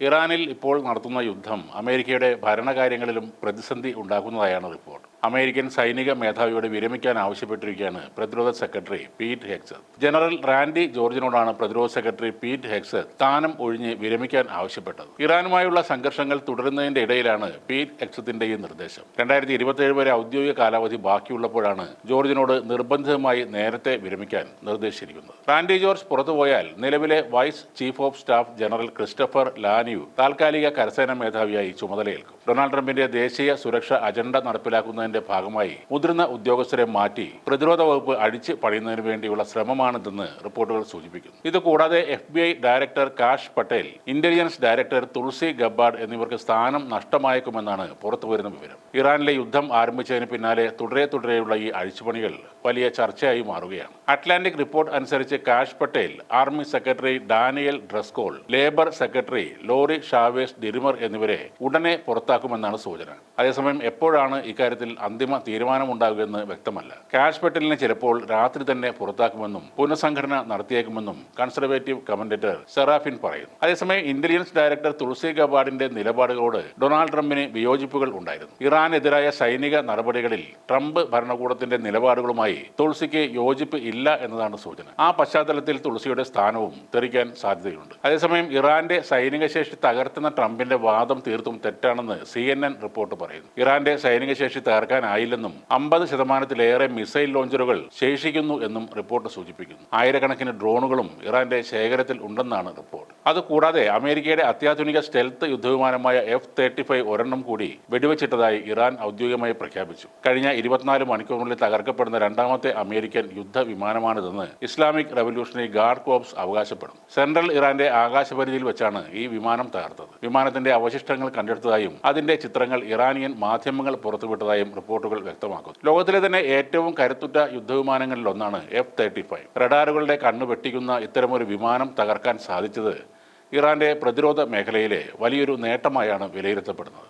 ഇറാനിൽ ഇപ്പോൾ നടത്തുന്ന യുദ്ധം അമേരിക്കയുടെ ഭരണകാര്യങ്ങളിലും പ്രതിസന്ധി ഉണ്ടാക്കുന്നതായാണ് റിപ്പോർട്ട്. അമേരിക്കൻ സൈനിക മേധാവിയോട് വിരമിക്കാൻ ആവശ്യപ്പെട്ടിരിക്കുകയാണ് പ്രതിരോധ സെക്രട്ടറി പീറ്റ് ഹെഗ്സത്ത്. ജനറൽ റാൻഡി ജോർജിനോടാണ് പ്രതിരോധ സെക്രട്ടറി പീറ്റ് ഹെഗ്സത്ത് സ്ഥാനം ഒഴിഞ്ഞ് വിരമിക്കാൻ ആവശ്യപ്പെട്ടത്. ഇറാനുമായുള്ള സംഘർഷങ്ങൾ തുടരുന്നതിന്റെ ഇടയിലാണ് പീറ്റ് ഹെഗ്സത്തിന്റെ ഈ നിർദ്ദേശം. 2027 വരെ ഔദ്യോഗിക കാലാവധി ബാക്കിയുള്ളപ്പോഴാണ് ജോർജിനോട് നിർബന്ധിതമായി നേരത്തെ വിരമിക്കാൻ നിർദ്ദേശിച്ചിരിക്കുന്നത്. റാൻഡി ജോർജ് പുറത്തുപോയാൽ നിലവിലെ vice chief of staff general Christopher LaNeve താൽക്കാലിക കരസേനാ മേധാവിയായി ചുമതലയേൽക്കും. ഡൊണാൾഡ് ട്രംപിന്റെ ദേശീയ സുരക്ഷാ അജണ്ട നടപ്പിലാക്കുന്നതിന്റെ ഭാഗമായി മുതിർന്ന ഉദ്യോഗസ്ഥരെ മാറ്റി പ്രതിരോധ വകുപ്പ് അടിച്ച് പണിയുന്നതിന് വേണ്ടിയുള്ള ശ്രമമാണിതെന്ന് റിപ്പോർട്ടുകൾ സൂചിപ്പിക്കുന്നു. ഇതുകൂടാതെ FBI director cash Patel, intelligence director Tulsi Gabbard എന്നിവർക്ക് സ്ഥാനം നഷ്ടമായേക്കുമെന്നാണ് പുറത്തുവരുന്ന വിവരം. ഇറാനിലെ യുദ്ധം ആരംഭിച്ചതിന് പിന്നാലെ തുടരെയുള്ള ഈ അഴിച്ചുപണികൾ വലിയ ചർച്ചയായി മാറുകയാണ്. അറ്റ്ലാന്റിക് റിപ്പോർട്ട് അനുസരിച്ച് Kash Patel, army secretary Daniel Driscoll, labour secretary Lori Chavez DeRemer എന്നിവരെ ഉടനെ പുറത്താക്കുമെന്നാണ് സൂചന. അതേസമയം എപ്പോഴാണ് ഇക്കാര്യത്തിൽ അന്തിമ തീരുമാനമുണ്ടാകുമെന്ന് വ്യക്തമല്ല. കാഷ് പട്ടേലിനെ ചിലപ്പോൾ രാത്രി തന്നെ പുറത്താക്കുമെന്നും പുനഃസംഘടന നടത്തിയേക്കുമെന്നും കൺസർവേറ്റീവ് കമന്റേറ്റർ സെറാഫിൻ പറയുന്നു. അതേസമയം ഇന്റലിജൻസ് ഡയറക്ടർ തുൾസി ഗബാർഡിന്റെ നിലപാടുകളോട് ഡൊണാൾഡ് ട്രംപിന് വിയോജിപ്പുകൾ ഉണ്ടായിരുന്നു. ഇറാനെതിരായ സൈനിക നടപടികളിൽ ട്രംപ് ഭരണകൂടത്തിന്റെ നിലപാടുകളുമായി തുൾസിക്ക് യോജിപ്പ് ഇല്ല എന്നതാണ് സൂചന. ആ പശ്ചാത്തലത്തിൽ തുൾസിയുടെ സ്ഥാനവും തെറിക്കാൻ സാധ്യതയുണ്ട്. അതേസമയം ഇറാന്റെ സൈനിക ശേഷി തകർത്തുന്ന ട്രംപിന്റെ വാദം തീർത്തും തെറ്റാണെന്ന് CNN റിപ്പോർട്ട് പറയുന്നു. ഇറാന്റെ സൈനിക ശേഷി തകർക്കാനായില്ലെന്നും 50%-ലേറെ മിസൈൽ ലോഞ്ചറുകൾ ശേഷിക്കുന്നു എന്നും റിപ്പോർട്ട് സൂചിപ്പിക്കുന്നു. ആയിരക്കണക്കിന് ഡ്രോണുകളും ഇറാന്റെ ശേഖരത്തിൽ ഉണ്ടെന്നാണ് റിപ്പോർട്ട്. അതുകൂടാതെ അമേരിക്കയുടെ അത്യാധുനിക സ്റ്റെൽത്ത് യുദ്ധവിമാനമായ F-35 ഒരെണ്ണം കൂടി വെടിവെച്ചിട്ടതായി ഇറാൻ ഔദ്യോഗികമായി പ്രഖ്യാപിച്ചു. കഴിഞ്ഞ 24 മണിക്കൂറിനുള്ളിൽ തകർക്കപ്പെടുന്ന രണ്ടാമത്തെ അമേരിക്കൻ യുദ്ധവിമാനമാണിതെന്ന് ഇസ്ലാമിക് റവല്യൂഷണറി ഗാർഡ് കോർപ്സ് അവകാശപ്പെടുന്നു. സെൻട്രൽ ഇറാന്റെ ആകാശപരിധിയിൽ വെച്ചാണ് ഈ വിമാനം തകർത്തത്. വിമാനത്തിന്റെ അവശിഷ്ടങ്ങൾ കണ്ടെടുത്തതായും അതിന്റെ ചിത്രങ്ങൾ ഇറാനിയൻ മാധ്യമങ്ങൾ പുറത്തുവിട്ടതായും റിപ്പോർട്ടുകൾ വ്യക്തമാക്കുന്നു. ലോകത്തിലെ തന്നെ ഏറ്റവും കരുത്തുറ്റ യുദ്ധവിമാനങ്ങളിലൊന്നാണ് F-35. റഡാറുകളുടെ കണ്ണു വെട്ടിക്കുന്ന ഇത്തരമൊരു വിമാനം തകർക്കാൻ സാധിച്ചത് ഇറാന്റെ പ്രതിരോധ മേഖലയിലെ വലിയൊരു നേട്ടമായാണ് വിലയിരുത്തപ്പെടുന്നത്.